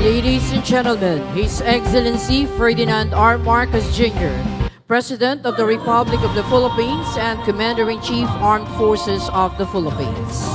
Ladies and gentlemen, His Excellency Ferdinand R. Marcos Jr., President of the Republic of the Philippines and Commander-in-Chief Armed Forces of the Philippines.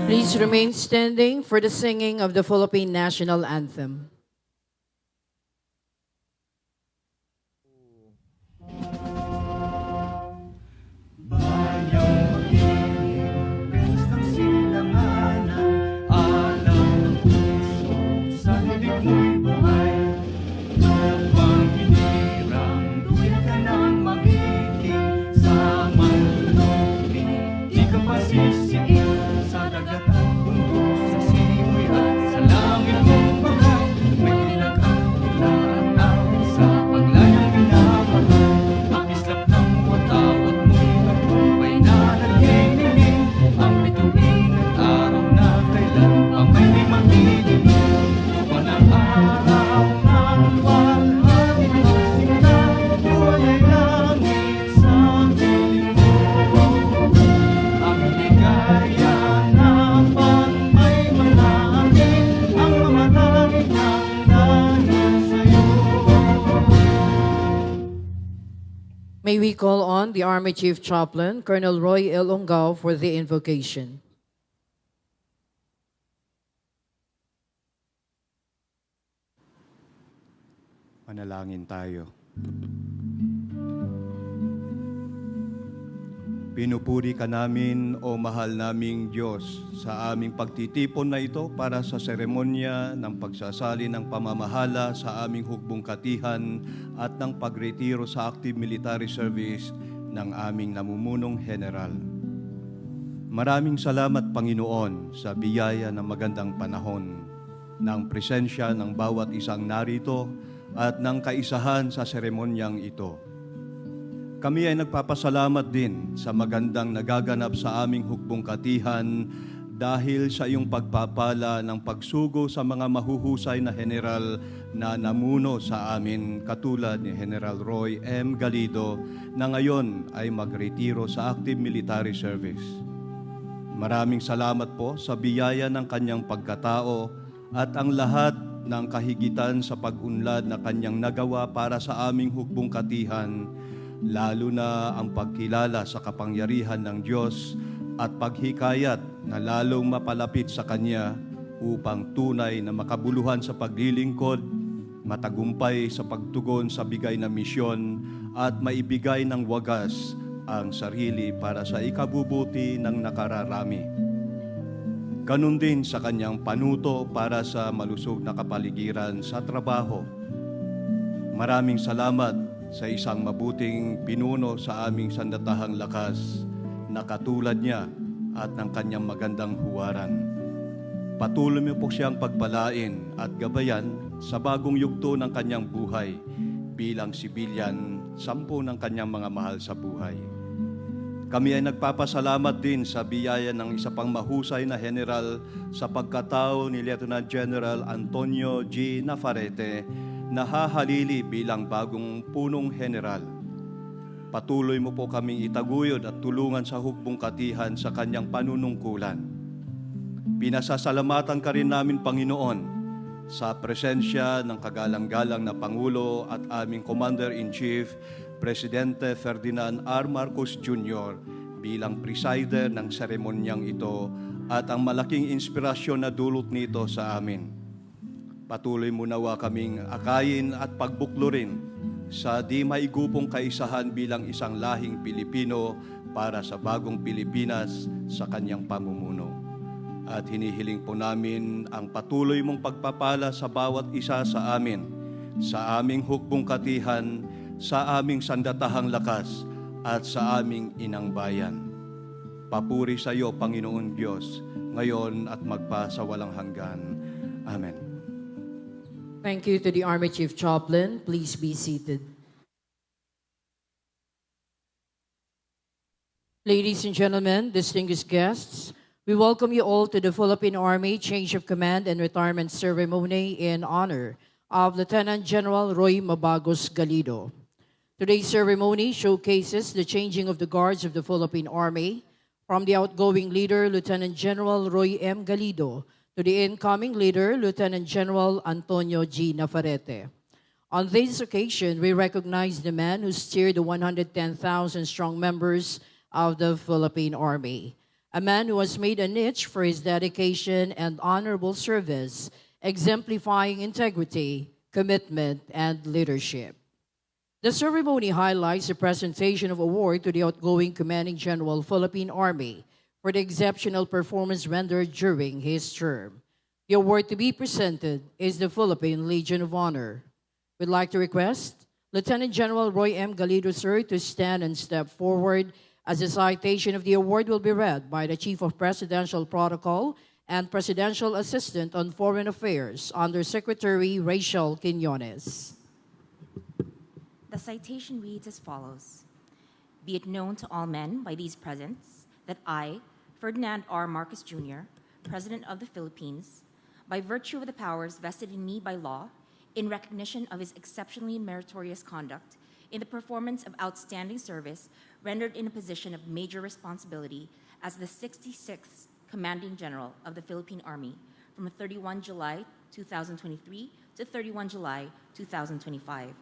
Please remain standing for the singing of the Philippine National Anthem. May we call on the Army Chief Chaplain, Colonel Roy L. Ongao, for the invocation. Manalangin tayo. Pinupuri ka namin, o mahal naming Diyos, sa aming pagtitipon na ito para sa seremonya ng pagsasali ng pamamahala sa aming hukbong katihan at ng pagretiro sa active military service ng aming namumunong general. Maraming salamat, Panginoon, sa biyaya ng magandang panahon, ng presensya ng bawat isang narito at ng kaisahan sa seremonyang ito. Kami ay nagpapasalamat din sa magandang nagaganap sa aming hukbong katihan dahil sa iyong pagpapala ng pagsugo sa mga mahuhusay na general na namuno sa amin katulad ni General Roy M. Galido na ngayon ay magretiro sa active military service. Maraming salamat po sa biyaya ng kanyang pagkatao at ang lahat ng kahigitan sa pag-unlad na kanyang nagawa para sa aming hukbong katihan, lalo na ang pagkilala sa kapangyarihan ng Diyos at paghikayat na lalong mapalapit sa Kanya upang tunay na makabuluhan sa paglilingkod, matagumpay sa pagtugon sa bigay na misyon at maibigay ng wagas ang sarili para sa ikabubuti ng nakararami. Ganun din sa Kanyang panuto para sa malusog na kapaligiran sa trabaho. Maraming salamat sa isang mabuting pinuno sa aming sandatahang lakas na katulad niya at ng kanyang magandang huwaran. Patuloy mo po siyang pagpalain at gabayan sa bagong yugto ng kanyang buhay bilang sibilyan, 10 ng kanyang mga mahal sa buhay. Kami ay nagpapasalamat din sa biyaya ng isa pang mahusay na general sa pagkatao ni Lieutenant General Antonio G. Navarrete na hahalili bilang bagong punong general. Patuloy mo po kaming itaguyod at tulungan sa hukbong katihan sa kanyang panunungkulan. Pinasasalamatan ka rin namin, Panginoon, sa presensya ng kagalang-galang na Pangulo at aming Commander-in-Chief, Presidente Ferdinand R. Marcos Jr. bilang presider ng seremonyang ito at ang malaking inspirasyon na dulot nito sa amin. Patuloy mo nawa kaming akayin at pagbuklurin sa di maigupong kaisahan bilang isang lahing Pilipino para sa bagong Pilipinas sa kanyang pamumuno. At hinihiling po namin ang patuloy mong pagpapala sa bawat isa sa amin, sa aming hukbong katihan, sa aming sandatahang lakas, at sa aming inang bayan. Papuri sa iyo, Panginoon Diyos, ngayon at magpa sa walang hanggan. Amen. Thank you to the Army Chief Chaplain. Please be seated. Ladies and gentlemen, distinguished guests, we welcome you all to the Philippine Army Change of Command and Retirement Ceremony in honor of Lieutenant General Roy Mabagos Galido. Today's ceremony showcases the changing of the guards of the Philippine Army from the outgoing leader, Lieutenant General Roy M. Galido, to the incoming leader, Lieutenant General Antonio G. Navarrete. On this occasion, we recognize the man who steered the 110,000-strong members of the Philippine Army, a man who has made a niche for his dedication and honorable service, exemplifying integrity, commitment, and leadership. The ceremony highlights the presentation of award to the outgoing Commanding General, Philippine Army, for the exceptional performance rendered during his term. The award to be presented is the Philippine Legion of Honor. We'd like to request Lieutenant General Roy M. Galido, sir, to stand and step forward as the citation of the award will be read by the Chief of Presidential Protocol and Presidential Assistant on Foreign Affairs, Under Secretary Rachel Quiñones. The citation reads as follows. Be it known to all men by these presents that I, Ferdinand R. Marcos Jr., President of the Philippines, by virtue of the powers vested in me by law, in recognition of his exceptionally meritorious conduct in the performance of outstanding service rendered in a position of major responsibility as the 66th Commanding General of the Philippine Army from 31 July 2023 to 31 July 2025,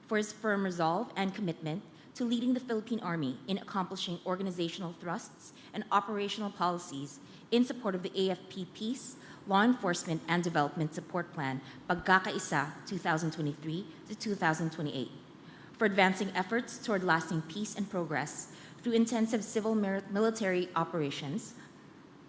for his firm resolve and commitment to leading the Philippine Army in accomplishing organizational thrusts and operational policies in support of the AFP Peace, Law Enforcement and Development Support Plan, Pagkakaisa 2023 to 2028, for advancing efforts toward lasting peace and progress through intensive civil military operations,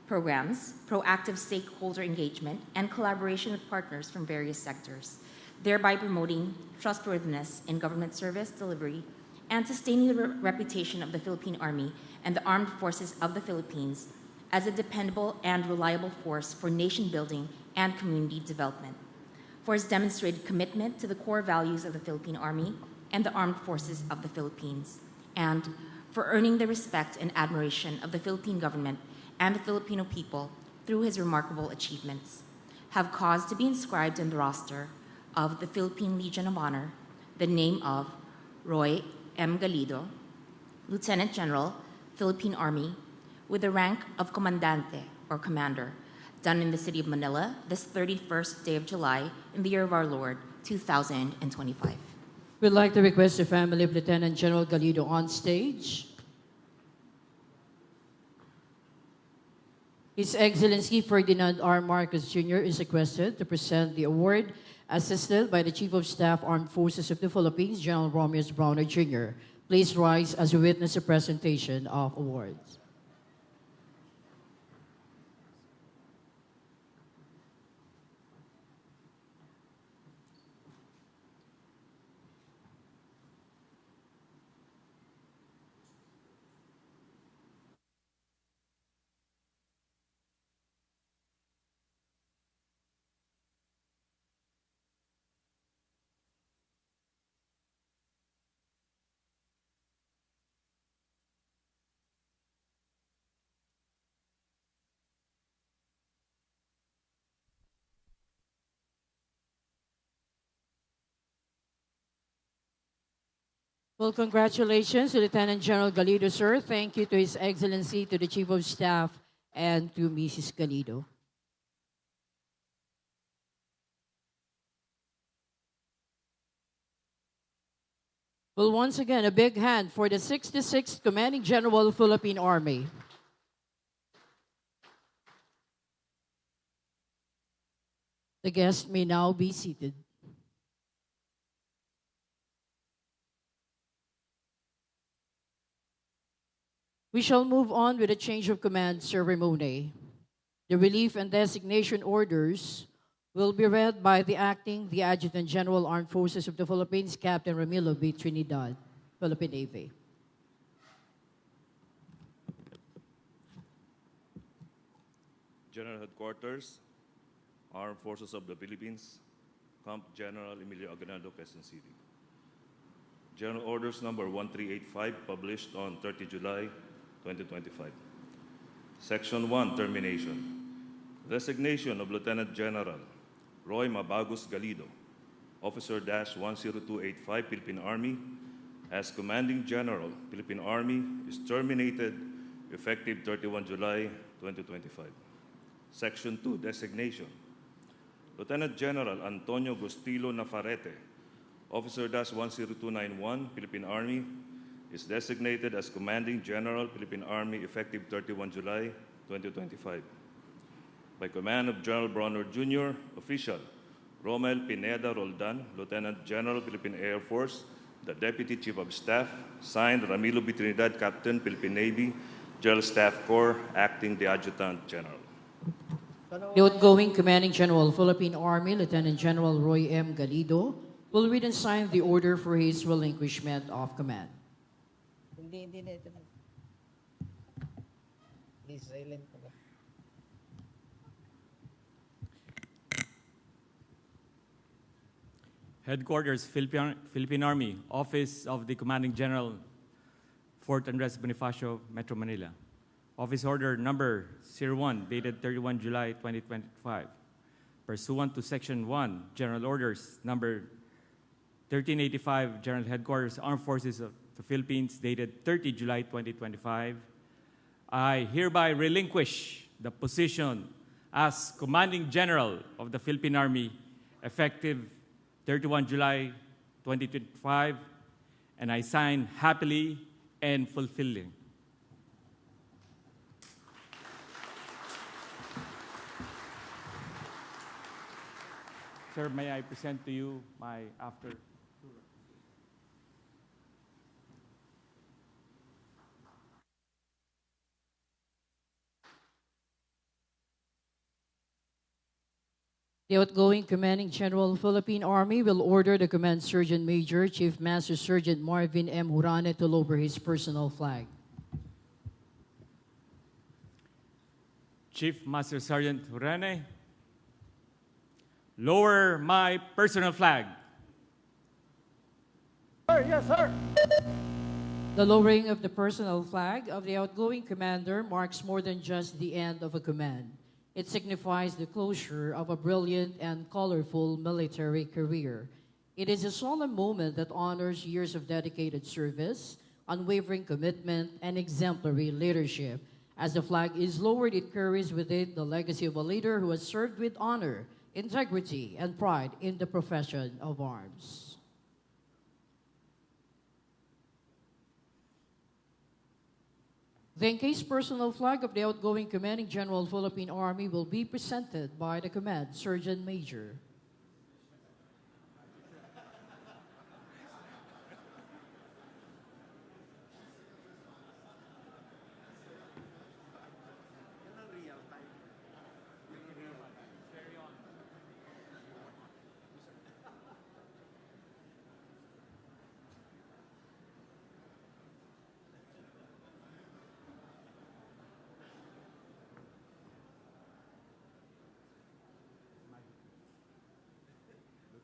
programs, proactive stakeholder engagement, and collaboration with partners from various sectors, thereby promoting trustworthiness in government service delivery and sustaining the reputation of the Philippine Army and the Armed Forces of the Philippines as a dependable and reliable force for nation building and community development, for his demonstrated commitment to the core values of the Philippine Army and the Armed Forces of the Philippines, and for earning the respect and admiration of the Philippine government and the Filipino people through his remarkable achievements, have caused to be inscribed in the roster of the Philippine Legion of Honor the name of Roy M. Galido, Lieutenant General, Philippine Army, with the rank of Comandante or Commander, done in the city of Manila this 31st day of July in the year of our Lord, 2025. We'd like to request the family of Lieutenant General Galido on stage. His Excellency Ferdinand R. Marcos Jr. is requested to present the award, assisted by the Chief of Staff, Armed Forces of the Philippines, General Romeus Browner Jr. Please rise as we witness the presentation of awards. Well, congratulations to Lieutenant General Galido, sir. Thank you to His Excellency, to the Chief of Staff, and to Mrs. Galido. Well, once again, a big hand for the 66th Commanding General, Philippine Army. The guests may now be seated. We shall move on with the change of command ceremony. The relief and designation orders will be read by the Adjutant General, Armed Forces of the Philippines, Captain Ramilo B. Trinidad, Philippine Navy. General Headquarters, Armed Forces of the Philippines, Camp General Emilio Aguinaldo, Quezon City. General Orders Number 1385, published on 30 July 2025. Section 1, Termination. Designation of Lieutenant General Roy Mabagos Galido, Officer-10285, Philippine Army, as Commanding General, Philippine Army, is terminated effective 31 July 2025. Section 2, Designation. Lieutenant General Antonio Gustilo Nafarete, Officer-10291, Philippine Army, is designated as Commanding General, Philippine Army, effective 31 July 2025. By command of General Bronner Jr., Official Romel Pineda Roldan, Lieutenant General, Philippine Air Force, the Deputy Chief of Staff, signed Ramilo B. Trinidad, Captain, Philippine Navy, General Staff Corps, Acting the Adjutant General. The outgoing Commanding General, Philippine Army, Lieutenant General Roy M. Galido, will read and sign the order for his relinquishment of command. Hindi na ito. Please, silent ka ba? Headquarters, Philippine Army, Office of the Commanding General, Fort Andres Bonifacio, Metro Manila. Office Order Number 01, dated 31 July 2025. Pursuant to Section 1, General Orders Number 1385, General Headquarters, Armed Forces of the Philippines, dated 30 July 2025, I hereby relinquish the position as Commanding General of the Philippine Army, effective 31 July 2025, and I sign happily and fulfilling. Sir, may I present to you my after? The outgoing Commanding General, Philippine Army, will order the Command Sergeant Major, Chief Master Sergeant Marvin M. Hurane, to lower his personal flag. Chief Master Sergeant Hurane, lower my personal flag. Sir, yes, sir. The lowering of the personal flag of the outgoing commander marks more than just the end of a command. It signifies the closure of a brilliant and colorful military career. It is a solemn moment that honors years of dedicated service, unwavering commitment, and exemplary leadership. As the flag is lowered, it carries with it the legacy of a leader who has served with honor, integrity, and pride in the profession of arms. The encased personal flag of the outgoing Commanding General, Philippine Army, will be presented by the Command Sergeant Major.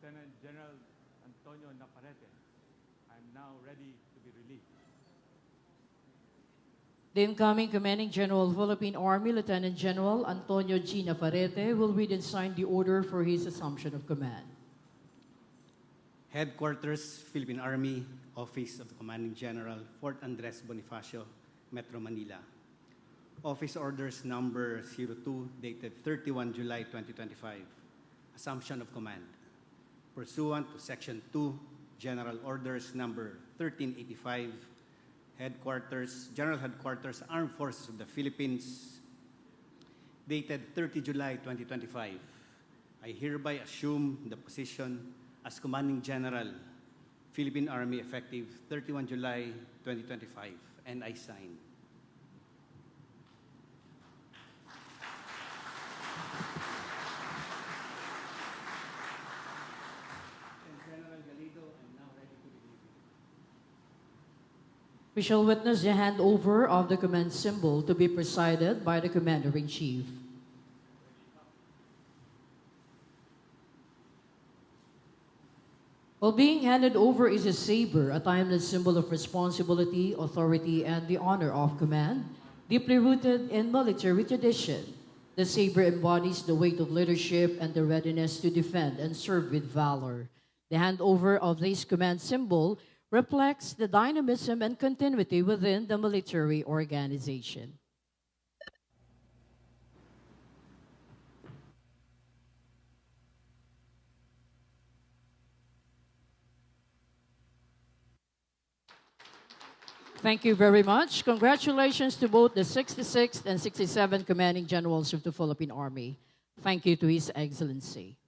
Lieutenant General Antonio Nafarete, I am now ready to be relieved. The incoming Commanding General, Philippine Army, Lieutenant General Antonio G. Nafarete, will read and sign the order for his assumption of command. Headquarters, Philippine Army, Office of the Commanding General, Fort Andres Bonifacio, Metro Manila. Office Orders Number 02, dated 31 July 2025. Assumption of command. Pursuant to Section 2, General Orders Number 1385, General Headquarters, Armed Forces of the Philippines, dated 30 July 2025. I hereby assume the position as Commanding General, Philippine Army, effective 31 July 2025, and I sign. General Galido, I'm now ready to release you. We shall witness the handover of the command symbol to be presided by the Commander-in-Chief. While being handed over is a saber, a timeless symbol of responsibility, authority, and the honor of command, deeply rooted in military tradition. The saber embodies the weight of leadership and the readiness to defend and serve with valor. The handover of this command symbol reflects the dynamism and continuity within the military organization. Thank you very much. Congratulations to both the 66th and 67th Commanding Generals of the Philippine Army. Thank you to His Excellency.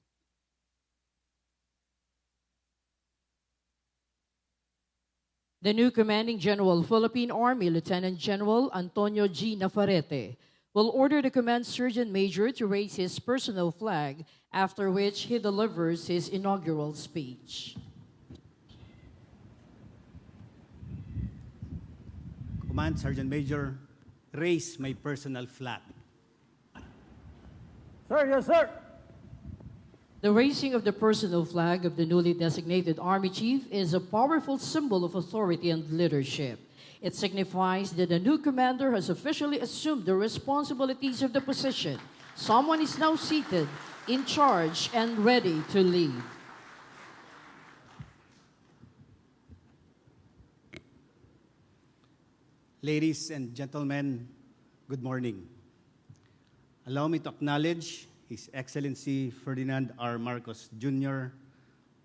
The new Commanding General, Philippine Army, Lieutenant General Antonio G. Navarrete, will order the Command Sergeant Major to raise his personal flag, after which he delivers his inaugural speech. Command Sergeant Major, raise my personal flag. Sir, yes, sir. The raising of the personal flag of the newly designated Army Chief is a powerful symbol of authority and leadership. It signifies that the new commander has officially assumed the responsibilities of the position. Someone is now seated, in charge, and ready to lead. Ladies and gentlemen, good morning. Allow me to acknowledge His Excellency Ferdinand R. Marcos Jr.,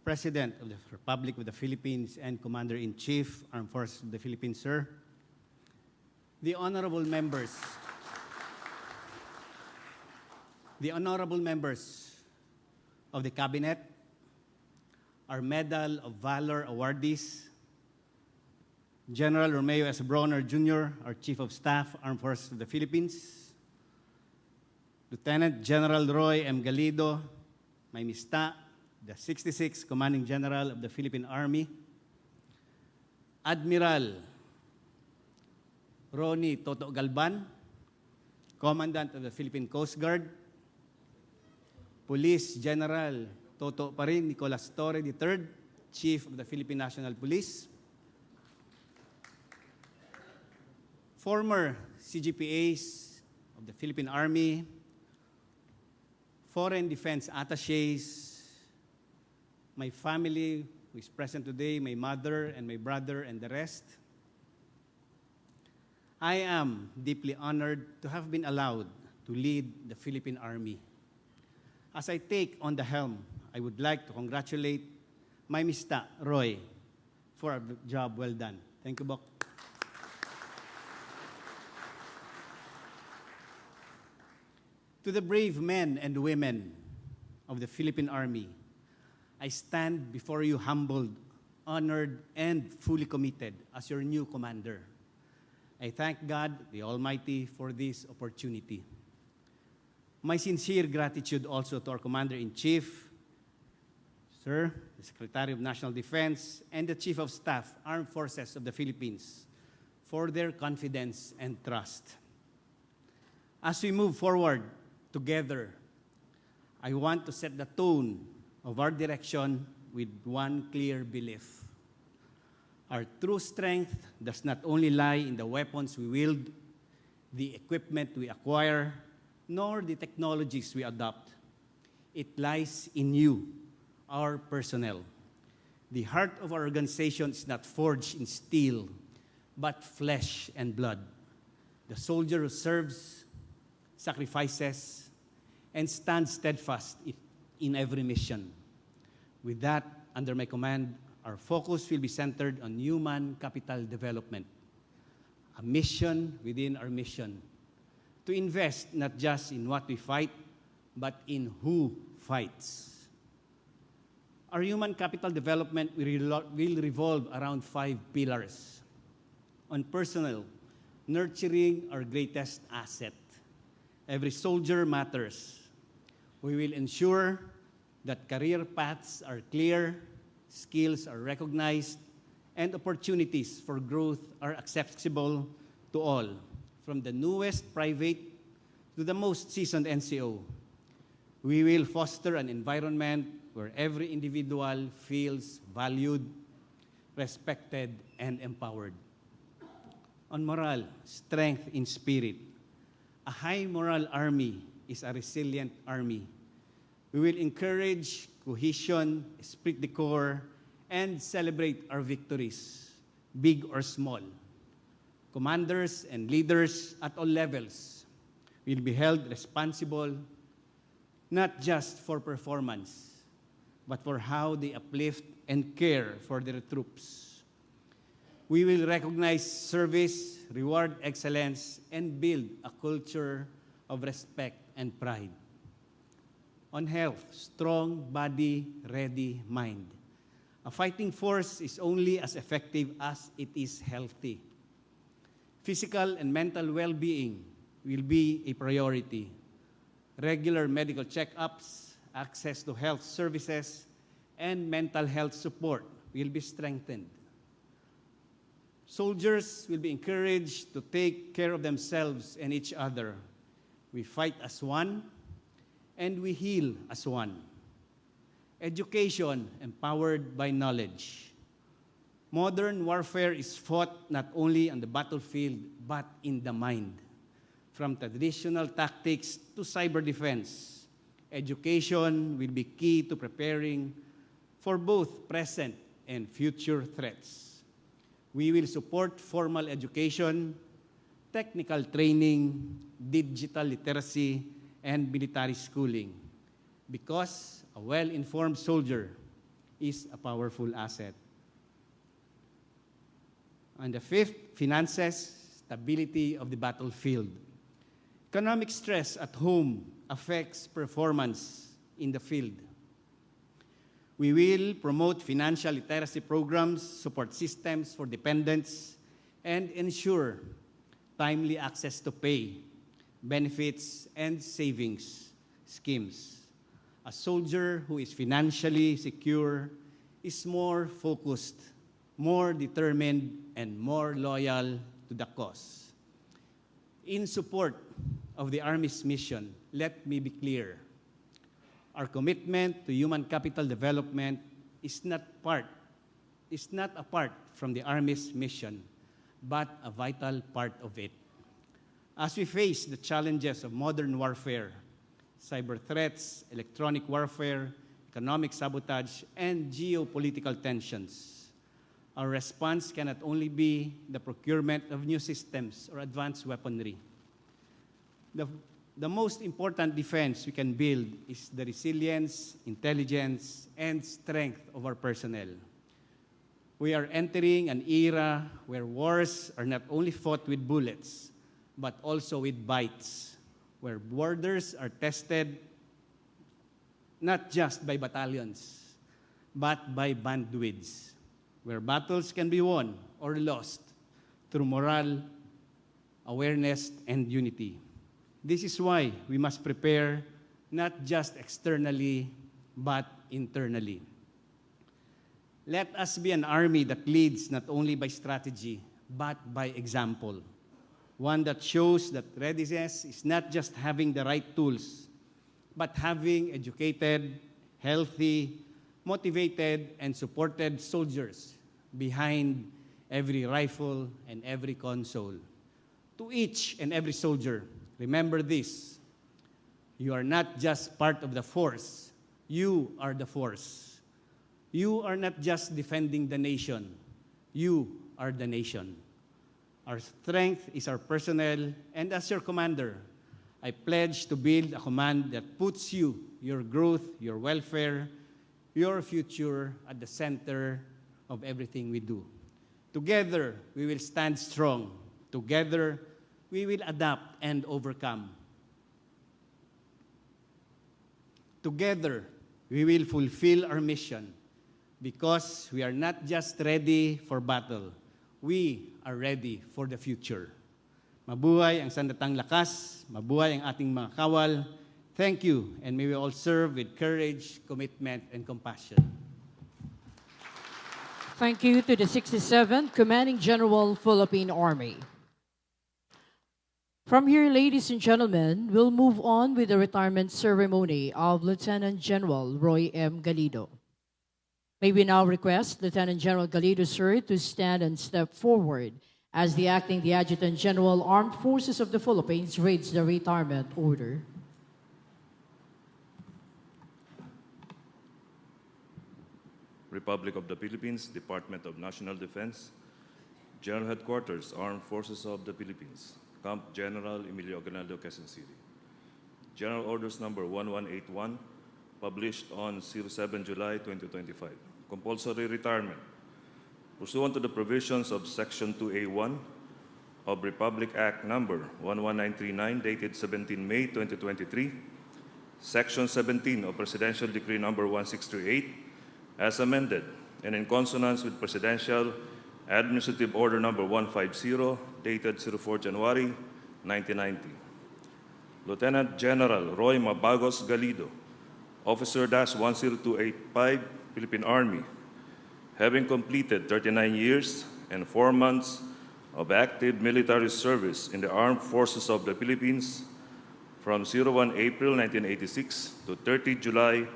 President of the Republic of the Philippines and Commander-in-Chief, Armed Forces of the Philippines, sir. The honorable members of the Cabinet, our Medal of Valor awardees, General Romeo S. Bronner Jr., our Chief of Staff, Armed Forces of the Philippines, Lieutenant General Roy M. Galido, my mista, the 66th Commanding General of the Philippine Army, Admiral Ronnie Toto Galban, Commandant of the Philippine Coast Guard, Police General Toto Parin Nicolas Torre III, Chief of the Philippine National Police, former CGPAs of the Philippine Army, foreign defense attaches, my family who is present today, my mother and my brother and the rest. I am deeply honored to have been allowed to lead the Philippine Army. As I take on the helm, I would like to congratulate my Mr. Roy for a job well done. Thank you, Bok. To the brave men and women of the Philippine Army, I stand before you humbled, honored, and fully committed as your new commander. I thank God, the Almighty, for this opportunity. My sincere gratitude also to our Commander-in-Chief, Sir, the Secretary of National Defense, and the Chief of Staff, Armed Forces of the Philippines, for their confidence and trust. As we move forward together, I want to set the tone of our direction with one clear belief. Our true strength does not only lie in the weapons we wield, the equipment we acquire, nor the technologies we adopt. It lies in you, our personnel. The heart of our organization is not forged in steel, but flesh and blood. The soldier who serves, sacrifices, and stands steadfast in every mission. With that, under my command, our focus will be centered on human capital development, a mission within our mission, to invest not just in what we fight, but in who fights. Our human capital development will revolve around 5 pillars. On personnel, nurturing our greatest asset. Every soldier matters. We will ensure that career paths are clear, skills are recognized, and opportunities for growth are accessible to all, from the newest private to the most seasoned NCO. We will foster an environment where every individual feels valued, respected, and empowered. On moral, strength in spirit. A high moral army is a resilient army. We will encourage cohesion, esprit de corps, and celebrate our victories, big or small. Commanders and leaders at all levels will be held responsible not just for performance, but for how they uplift and care for their troops. We will recognize service, reward excellence, and build a culture of respect and pride. On health, strong body, ready mind. A fighting force is only as effective as it is healthy. Physical and mental well-being will be a priority. Regular medical checkups, access to health services, and mental health support will be strengthened. Soldiers will be encouraged to take care of themselves and each other. We fight as one, and we heal as one. Education empowered by knowledge. Modern warfare is fought not only on the battlefield, but in the mind. From traditional tactics to cyber defense, education will be key to preparing for both present and future threats. We will support formal education, technical training, digital literacy, and military schooling, because a well-informed soldier is a powerful asset. And the fifth, finances, stability of the battlefield. Economic stress at home affects performance in the field. We will promote financial literacy programs, support systems for dependents, and ensure timely access to pay, benefits, and savings schemes. A soldier who is financially secure is more focused, more determined, and more loyal to the cause. In support of the Army's mission, let me be clear. Our commitment to human capital development is not apart from the Army's mission, but a vital part of it. As we face the challenges of modern warfare, cyber threats, electronic warfare, economic sabotage, and geopolitical tensions, our response cannot only be the procurement of new systems or advanced weaponry. The most important defense we can build is the resilience, intelligence, and strength of our personnel. We are entering an era where wars are not only fought with bullets, but also with bites, where borders are tested not just by battalions, but by bandwidths, where battles can be won or lost through morale, awareness, and unity. This is why we must prepare not just externally, but internally. Let us be an army that leads not only by strategy, but by example. One that shows that readiness is not just having the right tools, but having educated, healthy, motivated, and supported soldiers behind every rifle and every console. To each and every soldier, remember this: you are not just part of the force, you are the force. You are not just defending the nation, you are the nation. Our strength is our personnel, and as your commander, I pledge to build a command that puts you, your growth, your welfare, your future at the center of everything we do. Together, we will stand strong. Together, we will adapt and overcome. Together, we will fulfill our mission because we are not just ready for battle, we are ready for the future. Mabuhay ang sandatang lakas, mabuhay ang ating mga kawal. Thank you, and may we all serve with courage, commitment, and compassion. Thank you to the 67th Commanding General, Philippine Army. From here, ladies and gentlemen, we'll move on with the retirement ceremony of Lieutenant General Roy M. Galido. May we now request Lieutenant General Galido, sir, to stand and step forward as the Adjutant General, Armed Forces of the Philippines, reads the retirement order. Republic of the Philippines, Department of National Defense, General Headquarters, Armed Forces of the Philippines, Camp General Emilio Aguinaldo, Quezon City. General Orders Number 1181, published on 07 July 2025. Compulsory retirement. Pursuant to the provisions of Section 2A1 of Republic Act Number 11939, dated 17 May 2023, Section 17 of Presidential Decree Number 1638, as amended, and in consonance with Presidential Administrative Order Number 150, dated 04 January 1990. Lieutenant General Roy Mabagos Galido, Officer -10285, Philippine Army, having completed 39 years and 4 months of active military service in the Armed Forces of the Philippines from 01 April 1986 to 30 July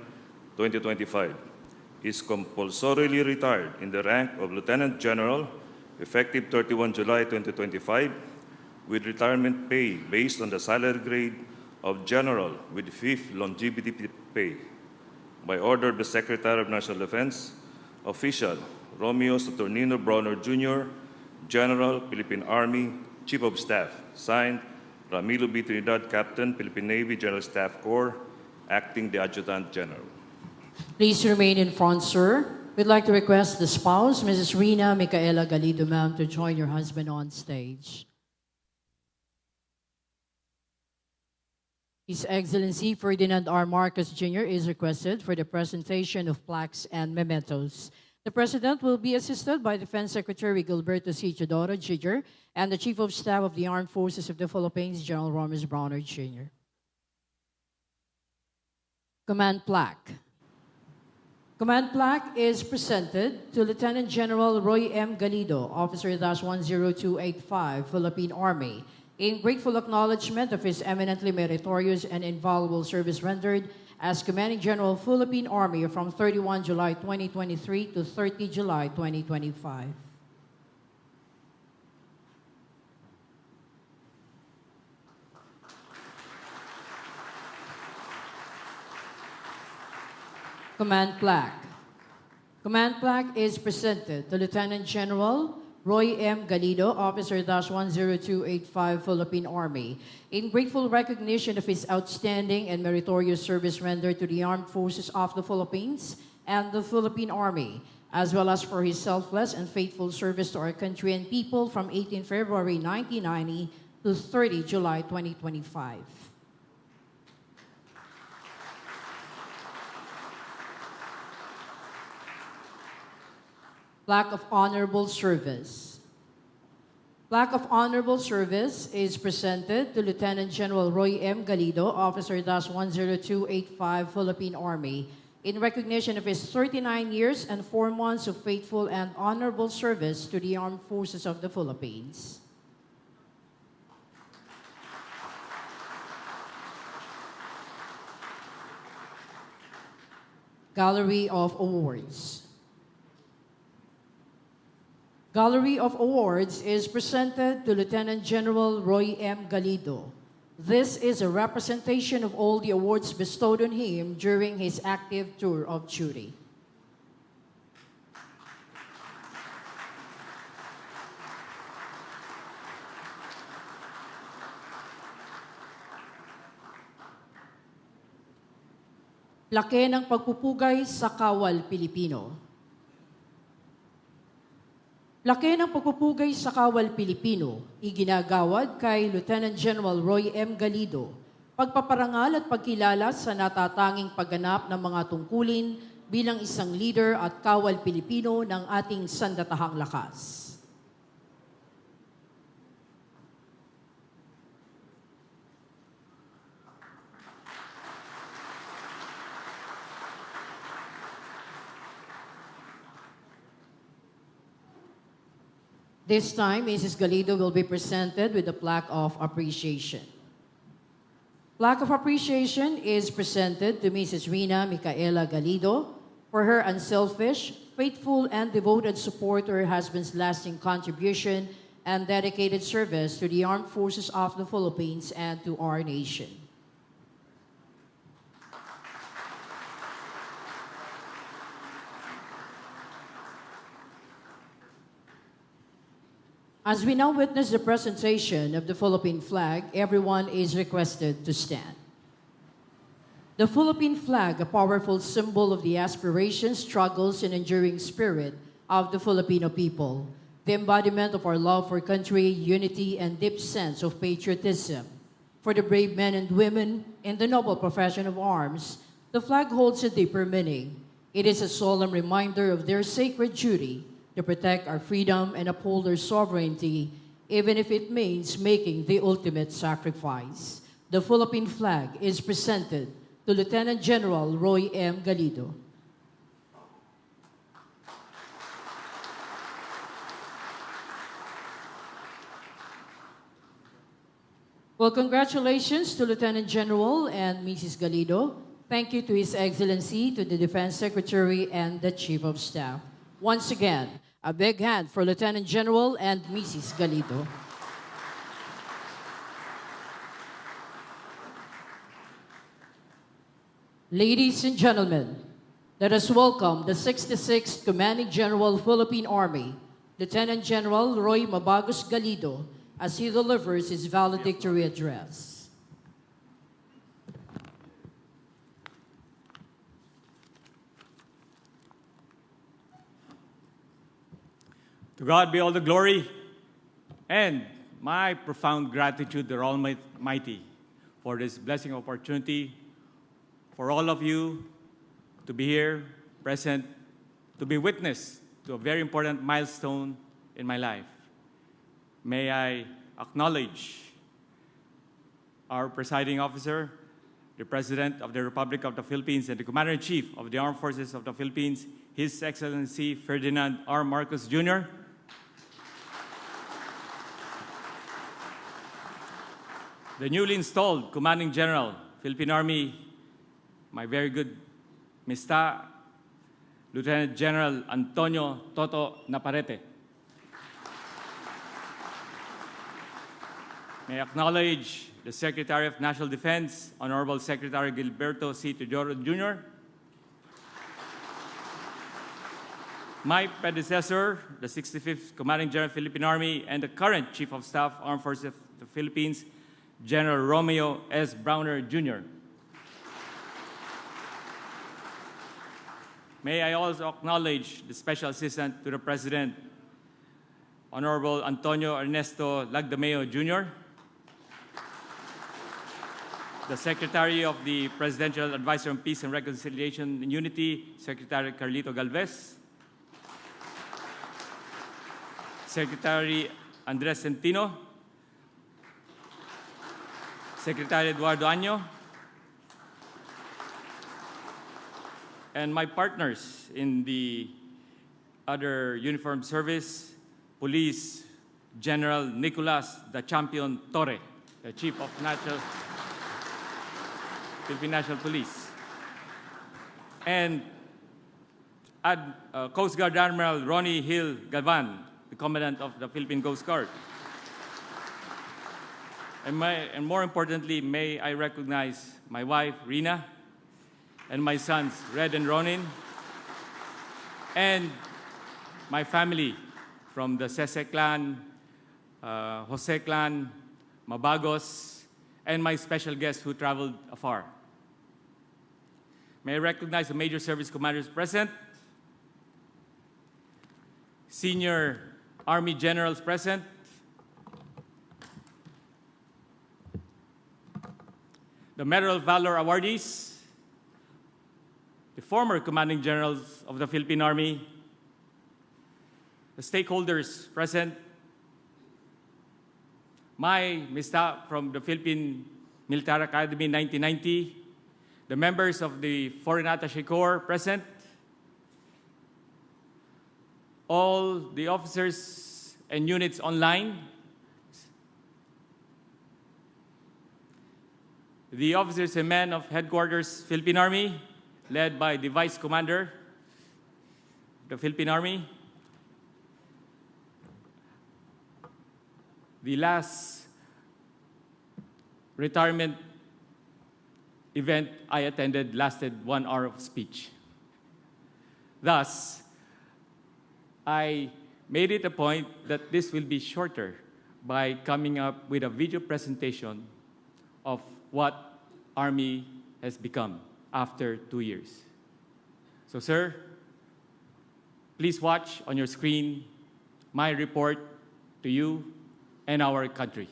2025, is compulsorily retired in the rank of Lieutenant General effective 31 July 2025 with retirement pay based on the salary grade of General with 5th longevity pay. By order of the Secretary of National Defense, Official Romeo Saturnino Bronner Jr., General, Philippine Army, Chief of Staff. Signed, Ramilo B. Trinidad, Captain, Philippine Navy General Staff Corps, Acting the Adjutant General. Please remain in front, sir. We'd like to request the spouse, Mrs. Rina Micaela Galido, ma'am, to join your husband on stage. His Excellency Ferdinand R. Marcos Jr. is requested for the presentation of plaques and mementos. The President will be assisted by Defense Secretary Gilberto C. Teodoro Jr. and the Chief of Staff of the Armed Forces of the Philippines, General Romus Bronner Jr. Command Plaque. Command Plaque is presented to Lieutenant General Roy M. Galido, Officer -10285, Philippine Army, in grateful acknowledgement of his eminently meritorious and invaluable service rendered as Commanding General, Philippine Army from 31 July 2023 to 30 July 2025. Command Plaque. Command Plaque is presented to Lieutenant General Roy M. Galido, Officer -10285, Philippine Army, in grateful recognition of his outstanding and meritorious service rendered to the Armed Forces of the Philippines and the Philippine Army, as well as for his selfless and faithful service to our country and people from 18 February 1990 to 30 July 2025. Plaque of Honorable Service. Plaque of Honorable Service is presented to Lieutenant General Roy M. Galido, Officer -10285, Philippine Army, in recognition of his 39 years and 4 months of faithful and honorable service to the Armed Forces of the Philippines. Gallery of Awards. Gallery of Awards is presented to Lieutenant General Roy M. Galido. This is a representation of all the awards bestowed on him during his active tour of duty. Plaque ng Pagpupugay sa Kawal Pilipino. Plaque ng Pagpupugay sa Kawal Pilipino, iginagawad kay Lieutenant General Roy M. Galido, pagpaparangal at pagkilala sa natatanging pagganap ng mga tungkulin bilang isang leader at kawal Pilipino ng ating sandatahang lakas. This time, Mrs. Galido will be presented with a plaque of appreciation. Plaque of appreciation is presented to Mrs. Rina Micaela Galido for her unselfish, faithful, and devoted support to her husband's lasting contribution and dedicated service to the Armed Forces of the Philippines and to our nation. As we now witness the presentation of the Philippine flag, everyone is requested to stand. The Philippine flag, a powerful symbol of the aspirations, struggles, and enduring spirit of the Filipino people, the embodiment of our love for country, unity, and deep sense of patriotism. For the brave men and women in the noble profession of arms, the flag holds a deeper meaning. It is a solemn reminder of their sacred duty to protect our freedom and uphold our sovereignty, even if it means making the ultimate sacrifice. The Philippine flag is presented to Lieutenant General Roy M. Galido. Well, congratulations to Lieutenant General and Mrs. Galido. Thank you to His Excellency, to the Defense Secretary, and the Chief of Staff. Once again, a big hand for Lieutenant General and Mrs. Galido. Ladies and gentlemen, let us welcome the 66th Commanding General Philippine Army, Lieutenant General Roy Mabagos Galido, as he delivers his valedictory address. To God be all the glory and my profound gratitude to the Almighty for this blessing opportunity for all of you to be here, present, to be witness to a very important milestone in my life. May I acknowledge our presiding officer, the President of the Republic of the Philippines, and the Commander-in-Chief of the Armed Forces of the Philippines, His Excellency Ferdinand R. Marcos Jr., the newly installed Commanding General, Philippine Army, my very good Mista, Lieutenant General Antonio Toto Naparete. May I acknowledge the Secretary of National Defense, Honorable Secretary Gilberto C. Teodoro Jr., my predecessor, the 65th Commanding General Philippine Army, and the current Chief of Staff, Armed Forces of the Philippines, General Romeo S. Browner, Jr. May I also acknowledge the Special Assistant to the President, Honorable Antonio Ernesto Lagdameo, Jr., the Secretary of the Presidential Advisor on Peace and Reconciliation and Unity, Secretary Carlito Galvez, Secretary Andres Centino, Secretary Eduardo Año, and my partners in the other uniformed service, Police General Nicolas the Champion Torre, the Chief of Philippine National Police, and Coast Guard Admiral Ronnie Hill Galvan, the Commandant of the Philippine Coast Guard. And more importantly, may I recognize my wife, Rina, and my sons, Red and Ronin, and my family from the Sese clan, Jose clan, Mabagos, and my special guests who traveled afar. May I recognize the major service commanders present, senior Army generals present, the Medal of Valor awardees, the former commanding generals of the Philippine Army, the stakeholders present, my Mista from the Philippine Military Academy 1990, the members of the Foreign Attaché Corps present, all the officers and units online. The officers and men of Headquarters Philippine Army, led by the Vice Commander of the Philippine Army. The last retirement event I attended lasted 1 hour of speech. Thus, I made it a point that this will be shorter by coming up with a video presentation of what Army has become after 2 years. So, sir, please watch on your screen my report to you and our country.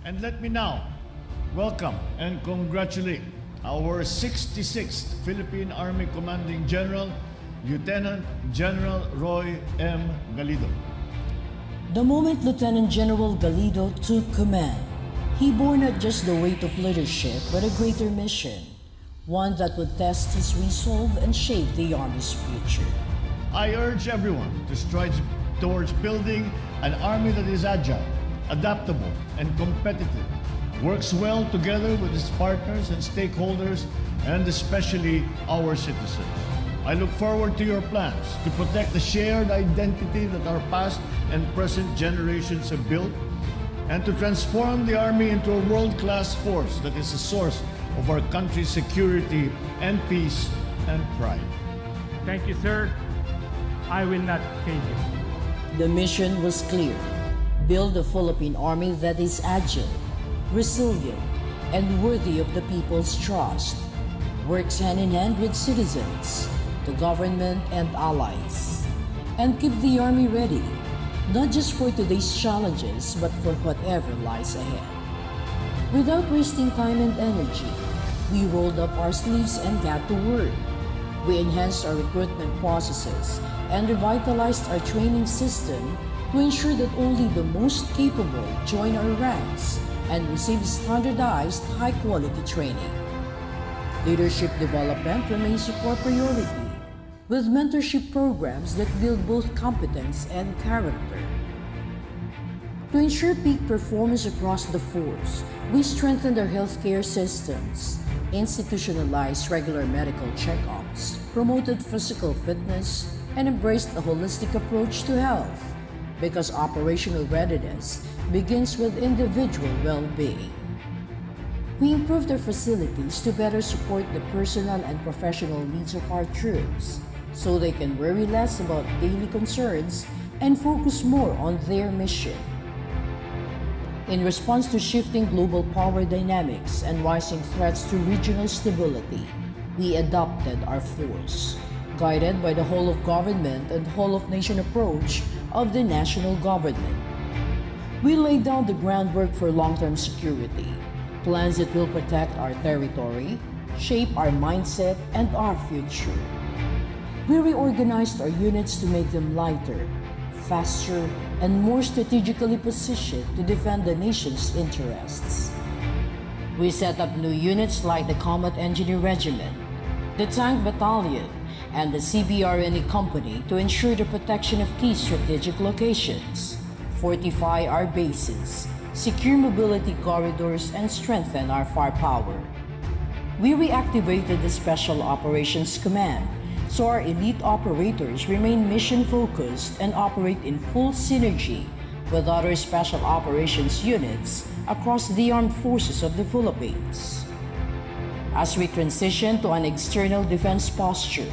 And let me now welcome and congratulate our 66th Philippine Army Commanding General, Lieutenant General Roy M. Galido. The moment Lieutenant General Galido took command, he bore not just the weight of leadership, but a greater mission, one that would test his resolve and shape the Army's future. I urge everyone to strive towards building an army that is agile, adaptable, and competitive, works well together with its partners and stakeholders, and especially our citizens. I look forward to your plans to protect the shared identity that our past and present generations have built, and to transform the Army into a world-class force that is a source of our country's security and peace and pride. Thank you, sir. I will not fail you. The mission was clear: build a Philippine Army that is agile, resilient, and worthy of the people's trust, works hand in hand with citizens, the government, and allies, and keep the Army ready, not just for today's challenges, but for whatever lies ahead. Without wasting time and energy, we rolled up our sleeves and got to work. We enhanced our recruitment processes and revitalized our training system to ensure that only the most capable join our ranks and receive standardized, high-quality training. Leadership development remains a core priority, with mentorship programs that build both competence and character. To ensure peak performance across the force, we strengthened our healthcare systems, institutionalized regular medical checkups, promoted physical fitness, and embraced a holistic approach to health, because operational readiness begins with individual well-being. We improved our facilities to better support the personal and professional needs of our troops, so they can worry less about daily concerns and focus more on their mission. In response to shifting global power dynamics and rising threats to regional stability, we adopted our force, guided by the whole of government and whole of nation approach of the national government. We laid down the groundwork for long-term security, plans that will protect our territory, shape our mindset and our future. We reorganized our units to make them lighter, faster, and more strategically positioned to defend the nation's interests. We set up new units like the Combat Engineer Regiment, the Tank Battalion, and the CBRNE Company to ensure the protection of key strategic locations, fortify our bases, secure mobility corridors, and strengthen our firepower. We reactivated the Special Operations Command, so our elite operators remain mission-focused and operate in full synergy with other special operations units across the armed forces of the Philippines. As we transition to an external defense posture,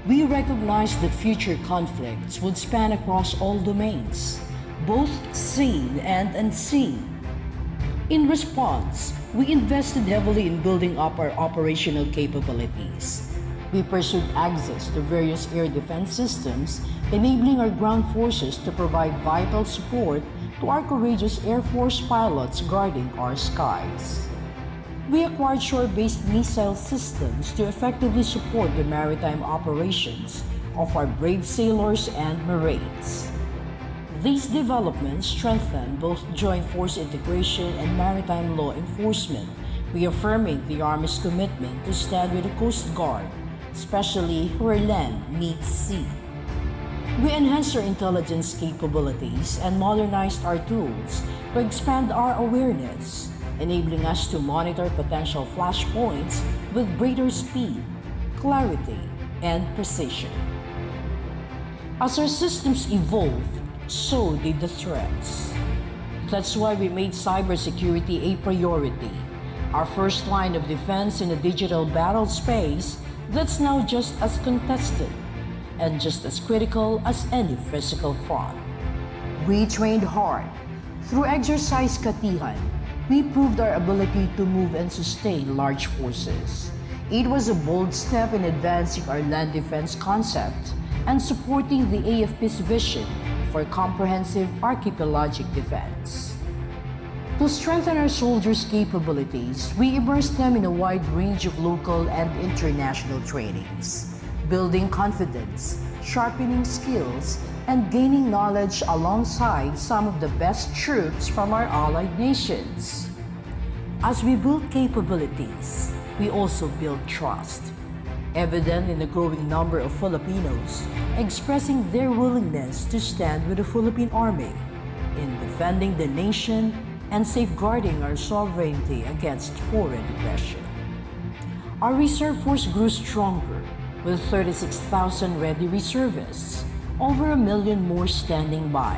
we recognize that future conflicts would span across all domains, both seen and unseen. In response, we invested heavily in building up our operational capabilities. We pursued access to various air defense systems, enabling our ground forces to provide vital support to our courageous Air Force pilots guarding our skies. We acquired shore-based missile systems to effectively support the maritime operations of our brave sailors and Marines. These developments strengthen both joint force integration and maritime law enforcement, reaffirming the Army's commitment to stand with the Coast Guard, especially where land meets sea. We enhanced our intelligence capabilities and modernized our tools to expand our awareness, enabling us to monitor potential flashpoints with greater speed, clarity, and precision. As our systems evolved, so did the threats. That's why we made cybersecurity a priority, our first line of defense in a digital battle space that's now just as contested and just as critical as any physical front. We trained hard. Through Exercise Katihan, we proved our ability to move and sustain large forces. It was a bold step in advancing our land defense concept and supporting the AFP's vision for comprehensive archipelagic defense. To strengthen our soldiers' capabilities, we immersed them in a wide range of local and international trainings, building confidence, sharpening skills, and gaining knowledge alongside some of the best troops from our allied nations. As we build capabilities, we also build trust, evident in the growing number of Filipinos expressing their willingness to stand with the Philippine Army in defending the nation and safeguarding our sovereignty against foreign aggression. Our reserve force grew stronger with 36,000 ready reservists, over 1 million more standing by,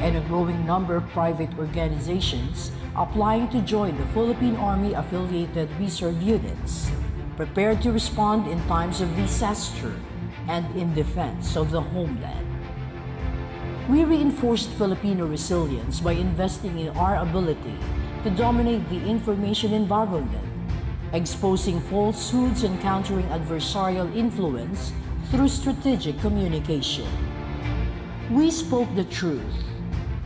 and a growing number of private organizations applying to join the Philippine Army affiliated reserve units, prepared to respond in times of disaster and in defense of the homeland. We reinforced Filipino resilience by investing in our ability to dominate the information environment, exposing falsehoods and countering adversarial influence through strategic communication. We spoke the truth.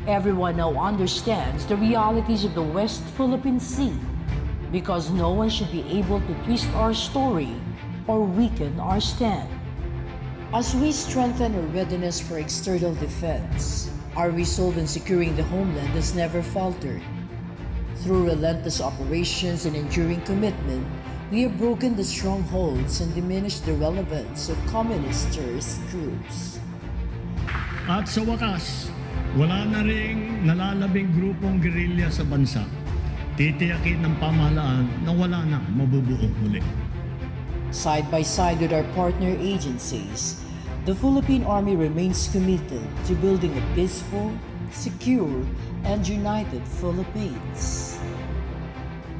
Everyone now understands the realities of the West Philippine Sea, because no one should be able to twist our story or weaken our stand. As we strengthen our readiness for external defense, our resolve in securing the homeland has never faltered. Through relentless operations and enduring commitment, we have broken the strongholds and diminished the relevance of communist terrorist groups. At sa wakas, wala na ring nalalabing grupong gerilya sa bansa. Titiyakin ng pamahalaan na wala na mabubuo muli. Side by side with our partner agencies, the Philippine Army remains committed to building a peaceful, secure, and united Philippines.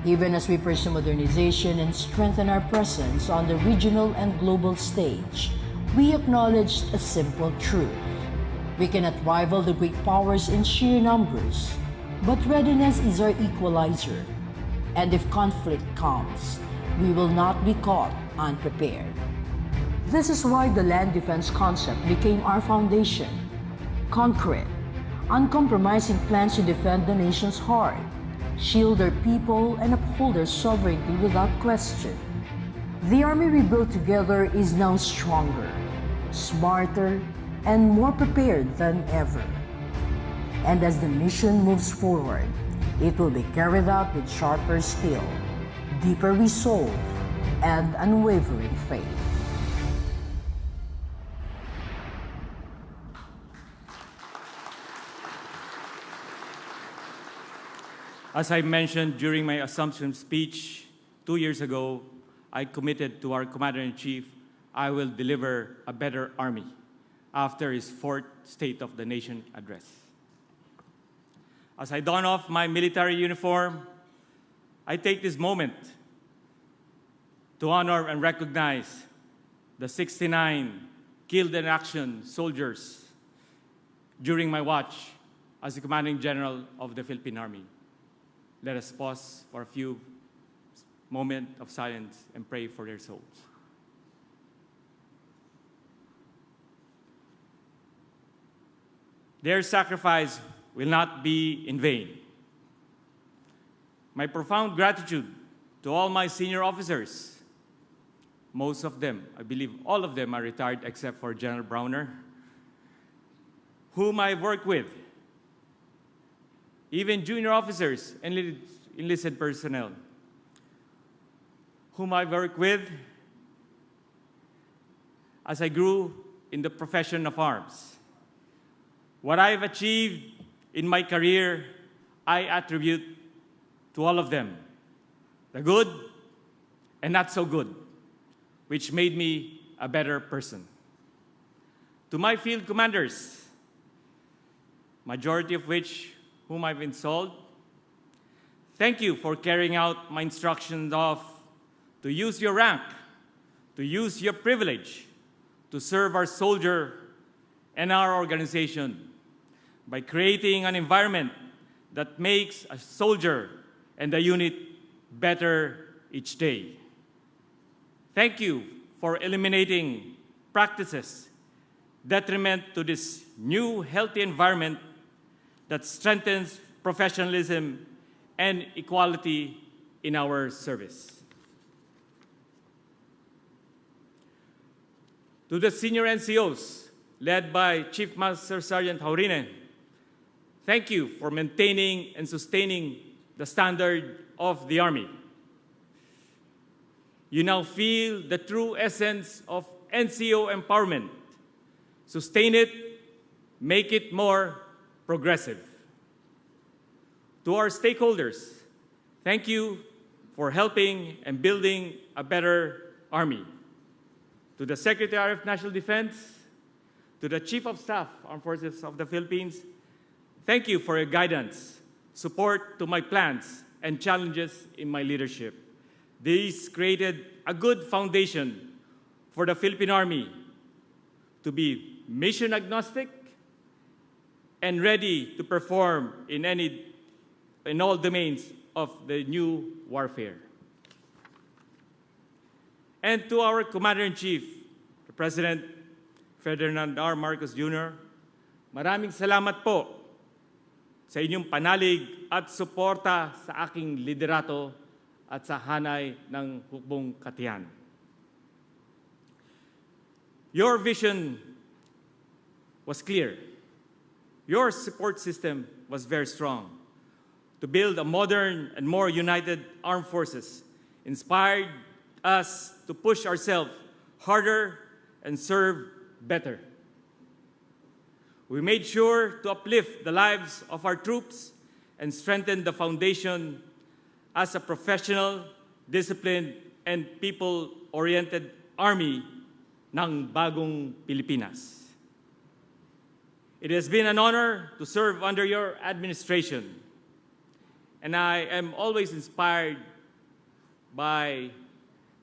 Even as we pursue modernization and strengthen our presence on the regional and global stage, we acknowledged a simple truth. We cannot rival the great powers in sheer numbers, but readiness is our equalizer. And if conflict comes, we will not be caught unprepared. This is why the land defense concept became our foundation. Concrete, uncompromising plans to defend the nation's heart, shield our people, and uphold their sovereignty without question. The Army we built together is now stronger, smarter, and more prepared than ever. And as the mission moves forward, it will be carried out with sharper skill, deeper resolve, and unwavering faith. As I mentioned during my Assumption speech 2 years ago, I committed to our Commander-in-Chief I will deliver a better Army after his fourth State of the Nation address. As I don off my military uniform, I take this moment to honor and recognize the 69 killed in action soldiers during my watch as the Commanding General of the Philippine Army. Let us pause for a few moments of silence and pray for their souls. Their sacrifice will not be in vain. My profound gratitude to all my senior officers. Most of them, I believe all of them, are retired except for General Browner, whom I work with. Even junior officers and enlisted personnel, whom I work with, as I grew in the profession of arms. What I've achieved in my career, I attribute to all of them, the good and not so good, which made me a better person. To my field commanders, majority of which whom I've installed, thank you for carrying out my instructions of to use your rank, to use your privilege, to serve our soldier and our organization by creating an environment that makes a soldier and the unit better each day. Thank you for eliminating practices detriment to this new healthy environment that strengthens professionalism and equality in our service. To the senior NCOs, led by Chief Master Sergeant Haurine, thank you for maintaining and sustaining the standard of the Army. You now feel the true essence of NCO empowerment. Sustain it, make it more progressive. To our stakeholders, thank you for helping and building a better Army. To the Secretary of National Defense, to the Chief of Staff, Armed Forces of the Philippines, thank you for your guidance, support to my plans, and challenges in my leadership. These created a good foundation for the Philippine Army to be mission agnostic and ready to perform in all domains of the new warfare. And to our Commander-in-Chief, the President Ferdinand R. Marcos Jr., maraming salamat po sa inyong panalig at suporta sa aking liderato at sa hanay ng hukbong katiyan. Your vision was clear. Your support system was very strong to build a modern and more united armed forces, inspired us to push ourselves harder and serve better. We made sure to uplift the lives of our troops and strengthen the foundation as a professional, disciplined, and people-oriented army ng bagong Pilipinas. It has been an honor to serve under your administration, and I am always inspired by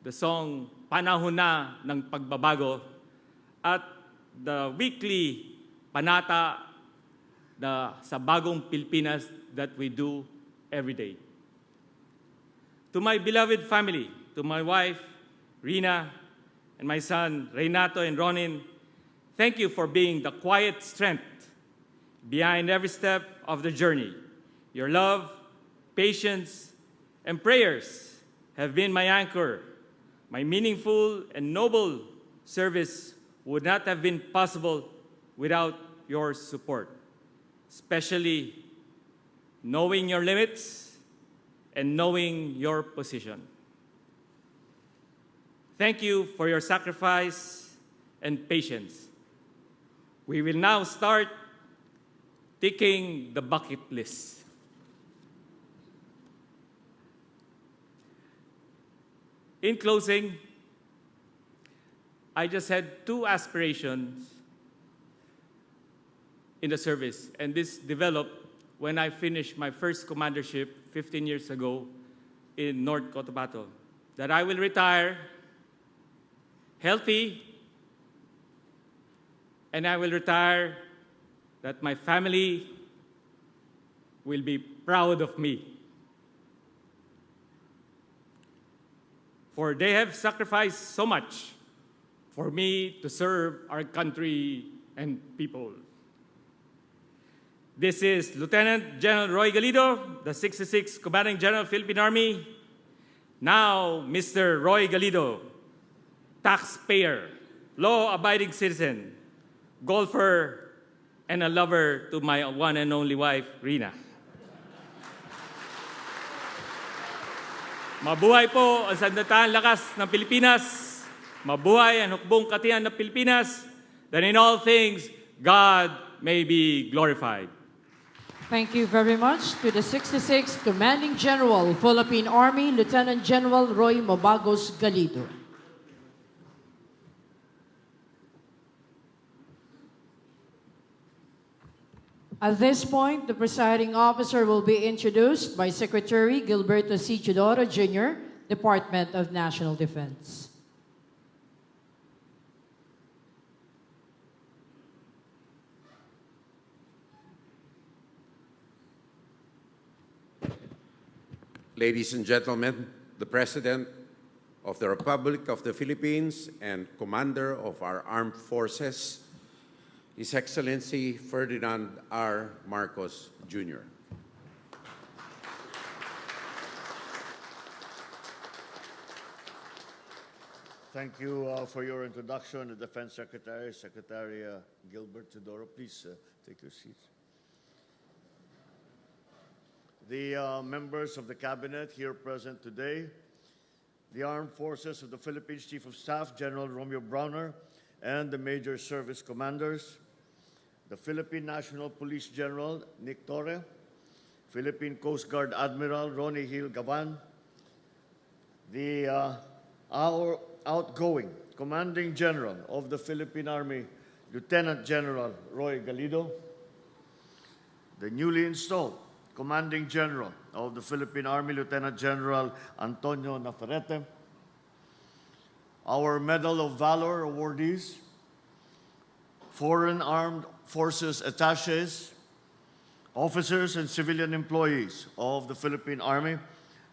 the song Panahon Na ng Pagbabago at the weekly panata sa bagong Pilipinas that we do every day. To my beloved family, to my wife, Rina, and my son, Renato and Ronin, thank you for being the quiet strength behind every step of the journey. Your love, patience, and prayers have been my anchor. My meaningful and noble service would not have been possible without your support, especially knowing your limits and knowing your position. Thank you for your sacrifice and patience. We will now start ticking the bucket list. In closing, I just had two aspirations in the service, and this developed when I finished my first commandership 15 years ago in North Cotabato, that I will retire healthy, and I will retire that my family will be proud of me. For they have sacrificed so much for me to serve our country and people. This is Lieutenant General Roy Galido, the 66th Commanding General, Philippine Army. Now, Mr. Roy Galido, taxpayer, law-abiding citizen, golfer, and a lover to my one and only wife, Rina. Mabuhay po ang sandatahang lakas ng Pilipinas. mabuhay ang hukbong katihan ng Pilipinas, that in all things, God may be glorified. Thank you very much to the 66th Commanding General, Philippine Army, Lieutenant General Roy Mabagos Galido. At this point, the presiding officer will be introduced by Secretary Gilberto C. Chidoro, Jr., Department of National Defense. Ladies and gentlemen, the President of the Republic of the Philippines and Commander of our Armed Forces, His Excellency Ferdinand R. Marcos, Jr. Thank you for your introduction, the Defense Secretary, Secretary Gilbert Teodoro. Please take your seats. The members of the Cabinet here present today, the Armed Forces of the Philippines Chief of Staff, General Romeo Browner, and the Major Service Commanders, the Philippine National Police General, Nick Torre, Philippine Coast Guard Admiral Ronnie Hill Gavan, our outgoing Commanding General of the Philippine Army, Lieutenant General Roy Galido, the newly installed Commanding General of the Philippine Army, Lieutenant General Antonio Navarrete, our Medal of Valor awardees, Foreign Armed Forces attaches, officers and civilian employees of the Philippine Army,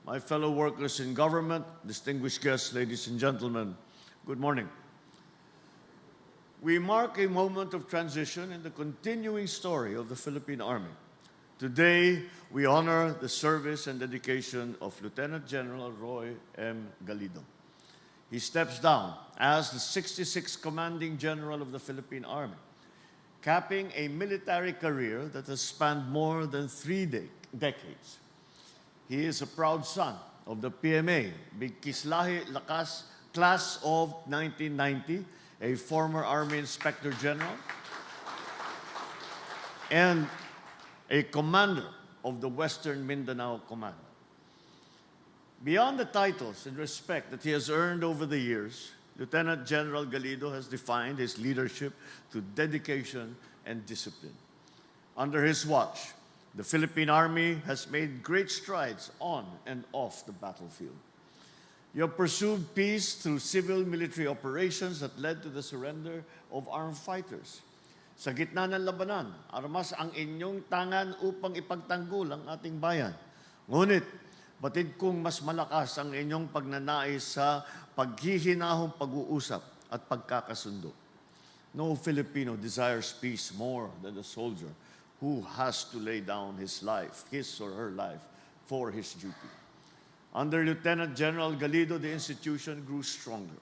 my fellow workers in government, distinguished guests, ladies and gentlemen, good morning. We mark a moment of transition in the continuing story of the Philippine Army. Today, we honor the service and dedication of Lieutenant General Roy M. Galido. He steps down as the 66th Commanding General of the Philippine Army, capping a military career that has spanned more than 3 decades. He is a proud son of the PMA, Bigkislahi Lakas class of 1990, a former Army Inspector General, and a commander of the Western Mindanao Command. Beyond the titles and respect that he has earned over the years, Lieutenant General Galido has defined his leadership through dedication and discipline. Under his watch, the Philippine Army has made great strides on and off the battlefield. You have pursued peace through civil-military operations that led to the surrender of armed fighters. Sa gitna ng labanan, armas ang inyong tangan upang ipagtanggol ang ating bayan. Ngunit, batid kong mas malakas ang inyong pagnanais sa paghihinahong pag-uusap at pagkakasundo. No Filipino desires peace more than the soldier who has to lay down his life, his or her life, for his duty. Under Lieutenant General Galido, the institution grew stronger.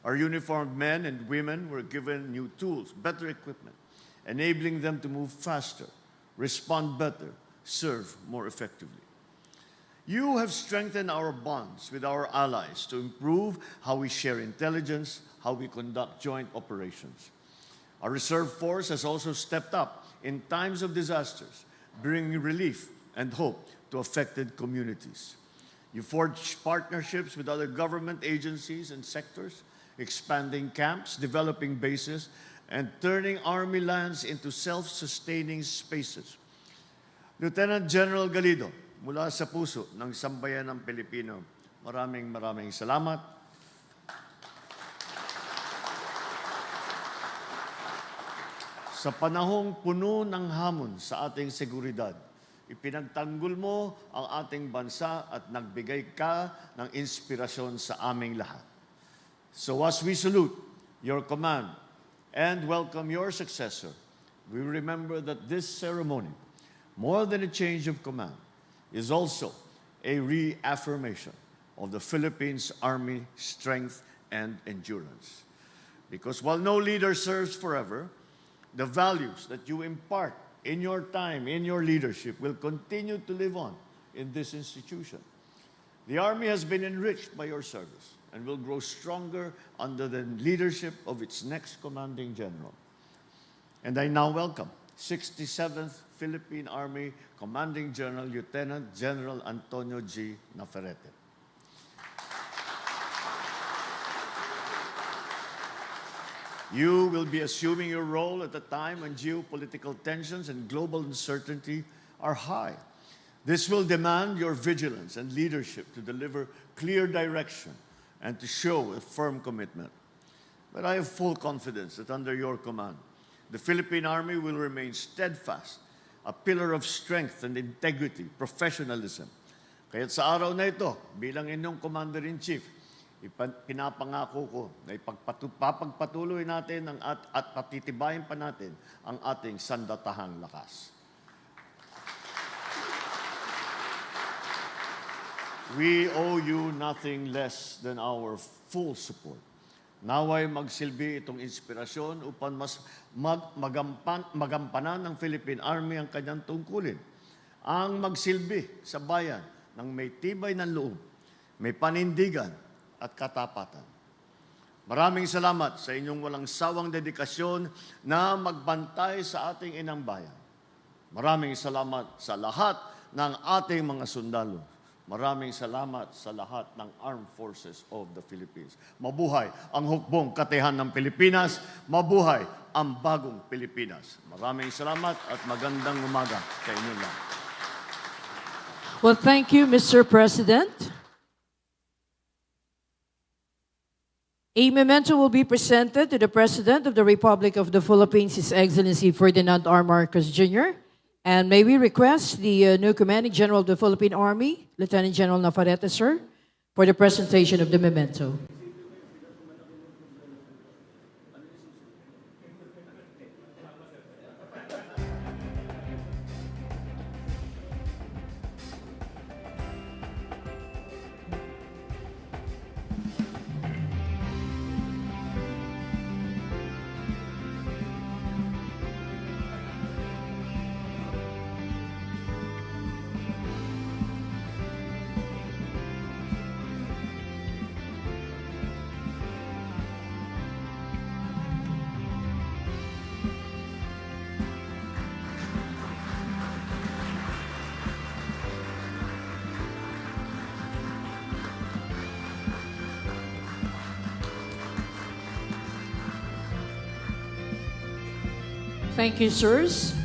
Our uniformed men and women were given new tools, better equipment, enabling them to move faster, respond better, serve more effectively. You have strengthened our bonds with our allies to improve how we share intelligence, how we conduct joint operations. Our reserve force has also stepped up in times of disasters, bringing relief and hope to affected communities. You forged partnerships with other government agencies and sectors, expanding camps, developing bases, and turning Army lands into self-sustaining spaces. Lieutenant General Galido, mula sa puso ng sambayan ng Pilipino, maraming salamat. Sa panahong puno ng hamon sa ating seguridad, ipinagtanggol mo ang ating bansa at nagbigay ka ng inspirasyon sa aming lahat. So as we salute your command and welcome your successor, we remember that this ceremony, more than a change of command, is also a reaffirmation of the Philippines Army strength and endurance. Because while no leader serves forever, the values that you impart in your time, in your leadership, will continue to live on in this institution. The Army has been enriched by your service, and will grow stronger under the leadership of its next commanding general. And I now welcome 67th Philippine Army Commanding General Lieutenant General Antonio G. Navarrete. You will be assuming your role at a time when geopolitical tensions and global uncertainty are high. This will demand your vigilance and leadership to deliver clear direction and to show a firm commitment. But I have full confidence that under your command, the Philippine Army will remain steadfast, a pillar of strength and integrity, professionalism. Kaya't sa araw na ito, bilang inyong Commander-in-Chief, pinapangako ko na papagpatuloy natin at patitibayin pa natin ang ating sandatahang lakas. We owe you nothing less than our full support. Naway magsilbi itong inspirasyon upang mas magampanan ng Philippine Army ang kanyang tungkulin. Ang magsilbi sa bayan ng may tibay ng loob, may panindigan at katapatan. Maraming salamat sa inyong walang sawang dedikasyon na magbantay sa ating inang bayan. Maraming salamat sa lahat ng ating mga sundalo. Maraming salamat sa lahat ng Armed Forces of the Philippines. Mabuhay ang hukbong katihan ng Pilipinas. Mabuhay ang bagong Pilipinas. Maraming salamat at magandang umaga sa inyo lang. Well, thank you, Mr. President. A memento will be presented to the President of the Republic of the Philippines, His Excellency Ferdinand R. Marcos Jr., and may we request the new Commanding General of the Philippine Army, Lieutenant General Navarrete, sir, for the presentation of the memento. Thank you, sirs.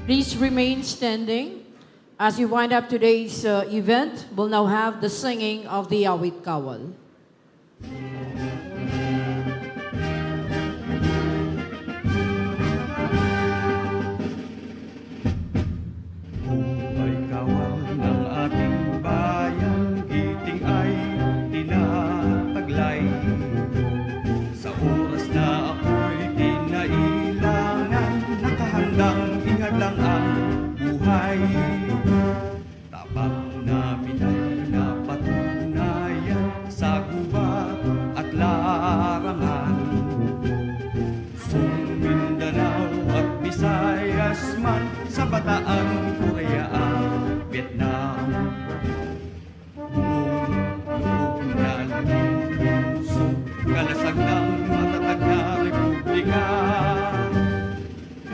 Please remain standing. As we wind up today's event, we'll now have the singing of the Awit Kawal. Buhay kawal ng ating bayan, giting ay tinataglay. Sa oras na ako'y kinailangan, nakahandang ihadlang ang buhay. Tapat namin ay napatunayan sa gubat at larangan. Mindanao at Visayas man, sa Bataan, Korea at Vietnam. Buong loob na lulusog, kalasag ng matatag na republika.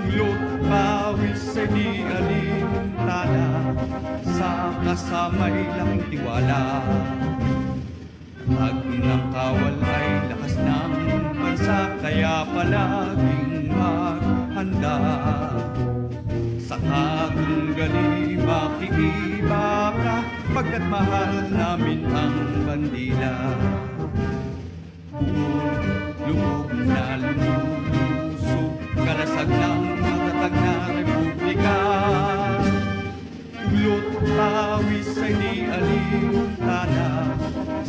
Ulot pawis ay di alintana, sa kasamay laking tiwala. Pag ng kawal ay lakas ng bansa, kaya palaging maghanda. Sa katunggali makikibaka, pagkat mahal namin ang bandila. Buong loob na lulusog, kalasag ng matatag na republika. Ulot pawis ay di alintana,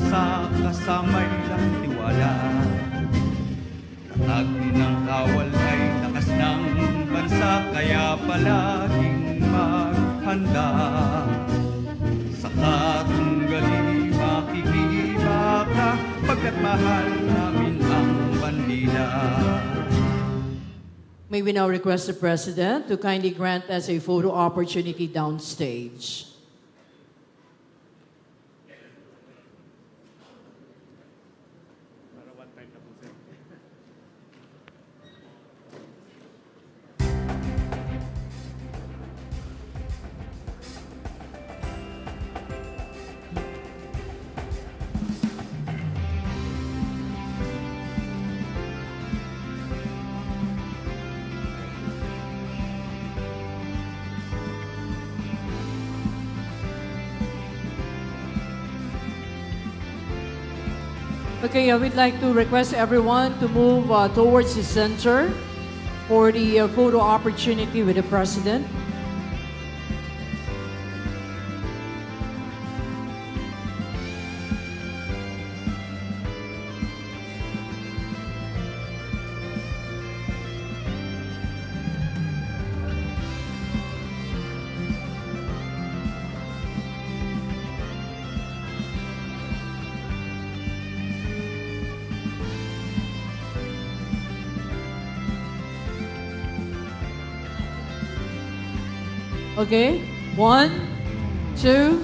sa kasamay lang tiwala. Tatag ng kawal ay lakas ng bansa, kaya palaging maghanda. Sa katunggali makikibaka, pagkat mahal namin ang bandila. May we now request the President to kindly grant us a photo opportunity downstage. Okay, I would like to request everyone to move towards the center for the photo opportunity with the President. Okay, 1, 2,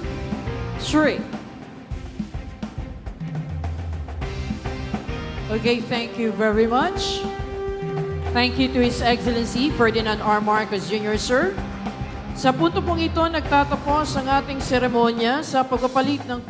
3. Okay, thank you very much. Thank you to His Excellency Ferdinand R. Marcos Jr., sir. Sa punto pong ito, nagtatapos ang ating seremonya sa pagpapalit ng